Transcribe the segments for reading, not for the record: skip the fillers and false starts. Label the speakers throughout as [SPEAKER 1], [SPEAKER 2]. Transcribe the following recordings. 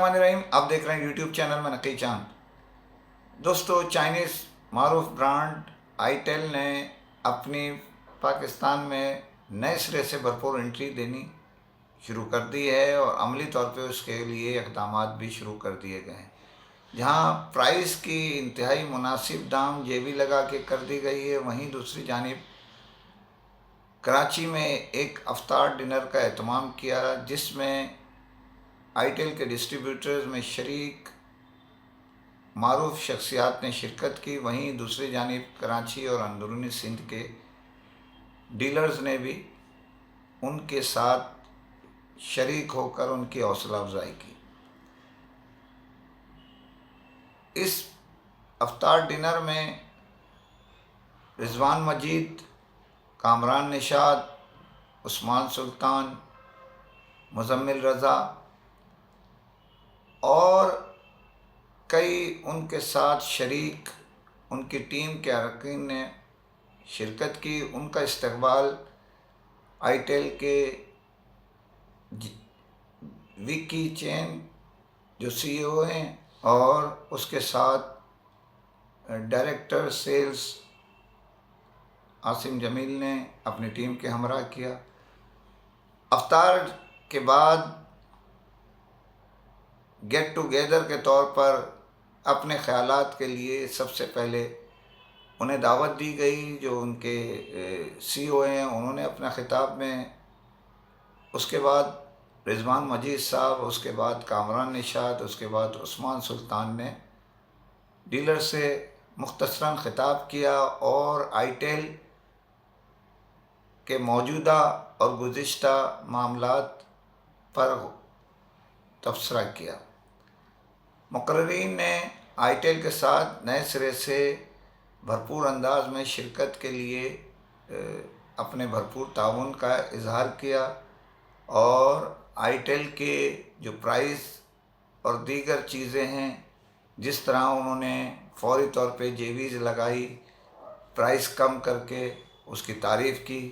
[SPEAKER 1] बिस्मिल्लाहिर्रहमानिर्रहीम। आप देख रहे हैं यूट्यूब चैनल में नकी चांद। दोस्तों, चाइनीज़ मारूफ ब्रांड आईटेल ने अपनी पाकिस्तान में नए सिरे से भरपूर एंट्री देनी शुरू कर दी है और अमली तौर पे उसके लिए इक़दाम भी शुरू कर दिए गए हैं। जहां प्राइस की इंतहाई मुनासिब दाम जेबी लगा के कर दी गई है, वहीं दूसरी जानिब कराची में एक अफ्तार डिनर का एहतमाम किया, जिसमें आईटेल के डिस्ट्रीब्यूटर्स में शरीक मारूफ शख्सियात ने शिरकत की। वहीं दूसरी जानिब कराची और अंदरूनी सिंध के डीलर्स ने भी उनके साथ शरीक होकर उनकी हौसला अफजाई की। इस अफ्तार डिनर में रिजवान मजीद, कामरान निशाद, उस्मान सुल्तान, मुजम्मिल रज़ा और कई उनके साथ शरीक उनकी टीम के अरकान ने शिरकत की। उनका इस्तकबाल आईटेल के विक्की चेन जो सीईओ हैं और उसके साथ डायरेक्टर सेल्स आसिम जमील ने अपनी टीम के हमरा किया। अफ्तार के बाद गेट टुगेदर के तौर पर अपने ख़यालात के लिए सबसे पहले उन्हें दावत दी गई। जो उनके सीईओ हैं उन्होंने अपना खिताब में, उसके बाद रिजवान मजीद साहब, उसके बाद कामरान निशात, उसके बाद उस्मान सुल्तान ने डीलर से मुख्तसरन खिताब किया और आईटेल के मौजूदा और गुज़िश्ता मामलात पर तबसरा किया। मुकर्रीन ने आईटेल के साथ नए सिरे से भरपूर अंदाज में शिरकत के लिए अपने भरपूर ताउन का इजहार किया और आईटेल के जो प्राइस और दीगर चीज़ें हैं, जिस तरह उन्होंने फौरी तौर पे जेवीज़ लगाई, प्राइस कम करके उसकी तारीफ़ की।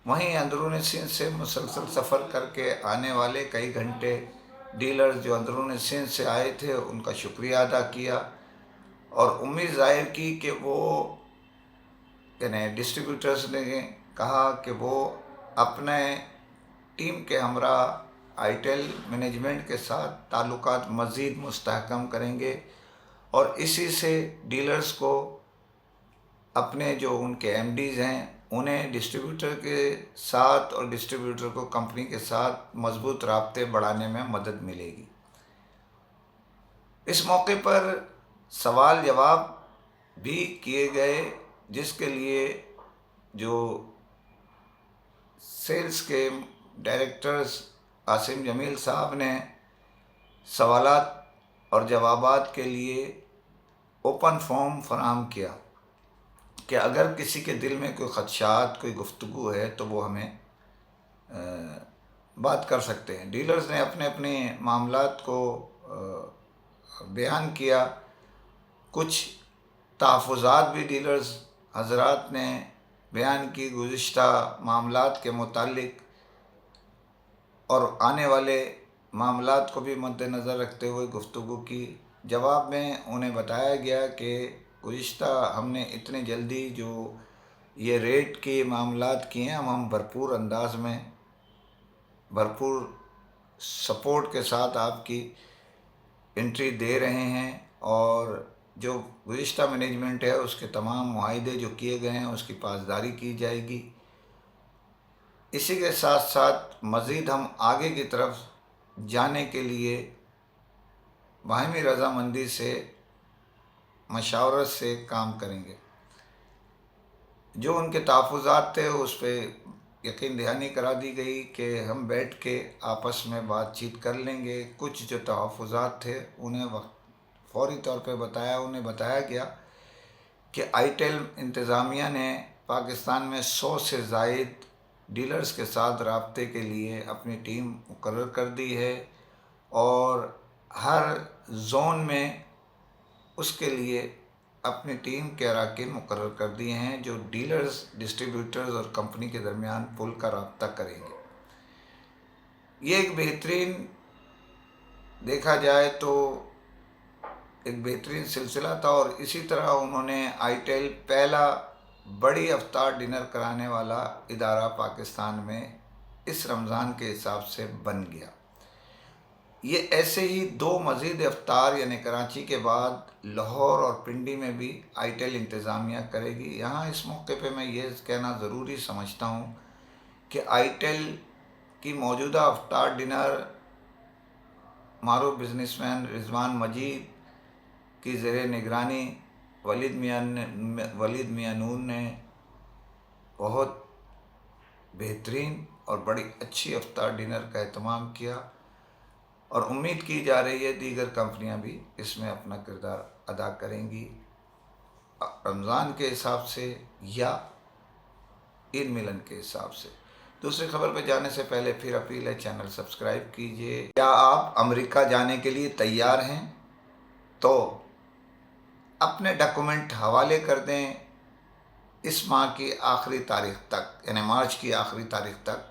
[SPEAKER 1] वहीं अंदरूनी सिंध से मुसलसल सफ़र करके आने वाले कई घंटे डीलर्स जो अंदरूनी सिंध से आए थे उनका शुक्रिया अदा किया और उम्मीद ज़ाहिर की कि वो यानी डिस्ट्रीब्यूटर्स ने कहा कि वो अपने टीम के हमरा आईटेल मैनेजमेंट के साथ ताल्लुकात मज़ीद मुस्तहकम करेंगे और इसी से डीलर्स को अपने जो उनके एमडीज़ हैं उन्हें डिस्ट्रीब्यूटर के साथ और डिस्ट्रीब्यूटर को कंपनी के साथ मजबूत राब्ते बढ़ाने में मदद मिलेगी। इस मौके पर सवाल जवाब भी किए गए, जिसके लिए जो सेल्स के डायरेक्टर्स आसिम जमील साहब ने सवालात और जवाबात के लिए ओपन फॉर्म फराहम किया कि अगर किसी के दिल में कोई ख़दशात, कोई गुफ्तगू है तो वो हमें बात कर सकते हैं। डीलर्स ने अपने अपने मामलात को बयान किया। कुछ तहफ़्फ़ुज़ात भी डीलर्स हज़रात ने बयान की गुज़िश्ता मामलात के मुतालिक और आने वाले मामलात को भी मद्देनज़र रखते हुए गुफ्तगू की। जवाब में उन्हें बताया गया कि गुज़िश्ता हमने इतनी जल्दी जो ये रेट के मामलात किए हैं, हम भरपूर अंदाज में भरपूर सपोर्ट के साथ आपकी एंट्री दे रहे हैं और जो गुज़िश्ता मैनेजमेंट है उसके तमाम मुआहदे जो किए गए हैं उसकी पासदारी की जाएगी। इसी के साथ साथ मज़ीद हम आगे की तरफ जाने के लिए बाहमी रज़ामंदी से, मशावरत से काम करेंगे। जो उनके तहफ़्फ़ुज़ात थे उस पर यकीन दहानी करा दी गई कि हम बैठ के आपस में बातचीत कर लेंगे। कुछ जो तहफ़्फ़ुज़ात थे उन्हें फौरी तौर पे उन्हें बताया गया कि आईटेल इंतज़ामिया ने पाकिस्तान में 100 से ज़ायद डीलर्स के साथ राब्ते के लिए अपनी टीम मुकर्रर कर दी है और हर जोन में उसके लिए अपनी टीम के अरकान मुकर्रर कर दिए हैं जो डीलर्स, डिस्ट्रीब्यूटर्स और कंपनी के दरमियान पुल का राब्ता करेंगे। ये एक बेहतरीन देखा जाए तो एक बेहतरीन सिलसिला था। और इसी तरह उन्होंने आईटेल पहला बड़ी अफ्तार डिनर कराने वाला इदारा पाकिस्तान में इस रमज़ान के हिसाब से बन गया। ये ऐसे ही 2 मज़ीद अफ्तार यानी कराची के बाद लाहौर और पिंडी में भी आईटेल इंतज़ामिया करेगी। यहाँ इस मौके पे मैं ये कहना ज़रूरी समझता हूँ कि आईटेल की मौजूदा अफ्तार डिनर मारूफ बिजनेसमैन रिजवान मजीद की ज़ेर निगरानी वलीद मियां नूर ने बहुत बेहतरीन और बड़ी अच्छी अफ्तार डिनर का एहतमाम किया, और उम्मीद की जा रही है दीगर कंपनियां भी इसमें अपना किरदार अदा करेंगी रमज़ान के हिसाब से या ईद मिलन के हिसाब से। दूसरी खबर पर जाने से पहले फिर अपील है, चैनल सब्सक्राइब कीजिए। क्या आप अमेरिका जाने के लिए तैयार हैं तो अपने डॉक्यूमेंट हवाले कर दें इस माह की आखिरी तारीख तक, यानी मार्च की आखिरी तारीख तक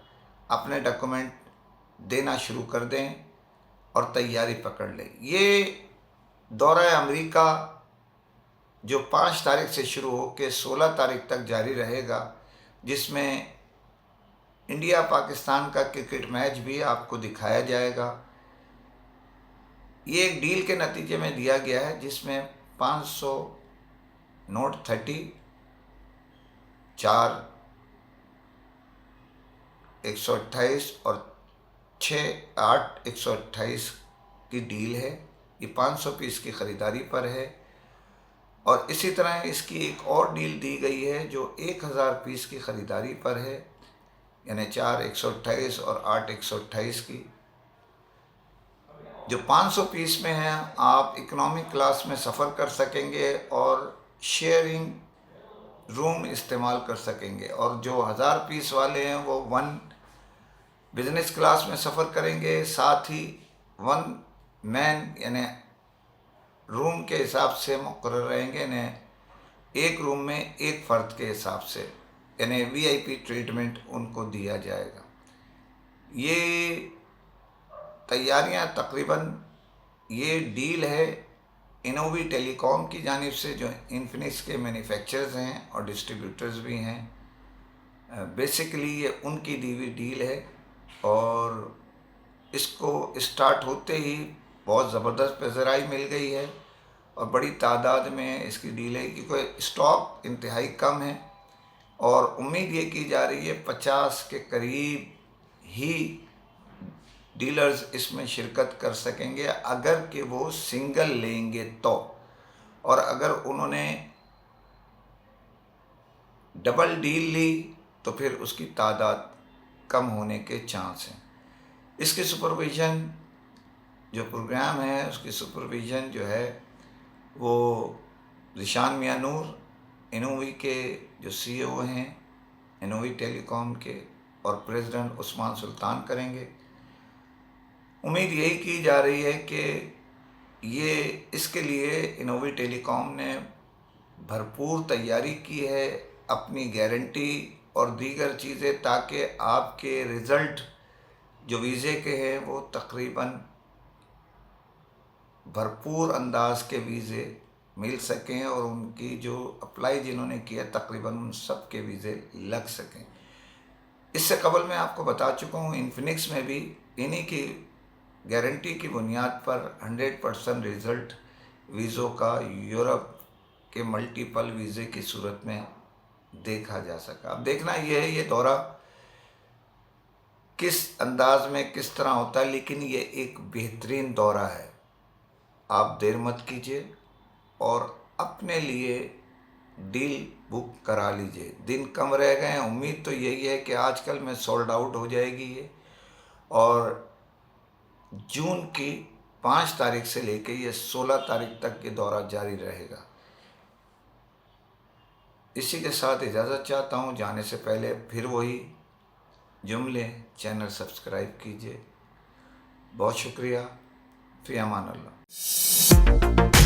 [SPEAKER 1] अपने डॉक्यूमेंट देना शुरू कर दें और तैयारी पकड़ लें। ये दौरा अमेरिका जो 5 तारीख से शुरू होकर 16 तारीख तक जारी रहेगा, जिसमें इंडिया पाकिस्तान का क्रिकेट मैच भी आपको दिखाया जाएगा। ये एक डील के नतीजे में दिया गया है जिसमें 500 नोट 30 4 128 और 6 8 128 की डील है। ये 500 पीस की ख़रीदारी पर है। और इसी तरह इसकी एक और डील दी गई है जो 1000 पीस की ख़रीदारी पर है, यानी 4 128 और 8 128 की। जो 500 पीस में हैं आप इकोनॉमिक क्लास में सफ़र कर सकेंगे और शेयरिंग रूम इस्तेमाल कर सकेंगे, और जो 1000 पीस वाले हैं वो 1 बिज़नेस क्लास में सफ़र करेंगे, साथ ही 1 मैन यानी रूम के हिसाब से मुकर्रर रहेंगे, यानी एक रूम में एक फ़र्द के हिसाब से, यानी वीआईपी ट्रीटमेंट उनको दिया जाएगा। ये तैयारियां तकरीबन, ये डील है इनोवी टेलीकॉम की जानिब से, जो इन्फिनिक्स के मैन्युफैक्चरर्स हैं और डिस्ट्रीब्यूटर्स भी हैं। बेसिकली ये उनकी दी हुई डील है, और इसको स्टार्ट होते ही बहुत ज़बरदस्त पज़राई मिल गई है और बड़ी तादाद में इसकी डील है, क्योंकि स्टॉक इंतहाई कम है और उम्मीद ये की जा रही है 50 के करीब ही डीलर्स इसमें शिरकत कर सकेंगे अगर कि वो सिंगल लेंगे तो, और अगर उन्होंने डबल डील ली तो फिर उसकी तादाद कम होने के चांस हैं। इसकी सुपरविज़न जो प्रोग्राम है उसकी सुपरविज़न जो है वो ज़ीशान मियां नूर इनोवी के जो सीईओ हैं इनोवी टेलीकॉम के और प्रेसिडेंट उस्मान सुल्तान करेंगे। उम्मीद यही की जा रही है कि ये इसके लिए इनोवी टेलीकॉम ने भरपूर तैयारी की है, अपनी गारंटी और दीगर चीज़ें, ताकि आपके रिज़ल्ट जो वीज़े के हैं वो तकरीबन भरपूर अंदाज के वीज़े मिल सकें और उनकी जो अप्लाई जिन्होंने किया तकरीबन उन सब के वीज़े लग सकें। इससे कबल मैं आपको बता चुका हूँ इन्फिनिक्स में भी इन्हीं की गारंटी की बुनियाद पर 100% रिज़ल्ट वीज़ों का यूरोप के मल्टीपल वीज़े की सूरत में देखा जा सका। अब देखना यह है ये दौरा किस अंदाज में किस तरह होता है, लेकिन ये एक बेहतरीन दौरा है। आप देर मत कीजिए और अपने लिए डील बुक करा लीजिए। दिन कम रह गए हैं, उम्मीद तो यही है कि आजकल में सोल्ड आउट हो जाएगी ये, और जून की 5 तारीख से लेके ये 16 तारीख तक ये दौरा जारी रहेगा। इसी के साथ इजाज़त चाहता हूँ। जाने से पहले फिर वही जुमले, चैनल सब्सक्राइब कीजिए। बहुत शुक्रिया। फ़ी अमान अल्लाह।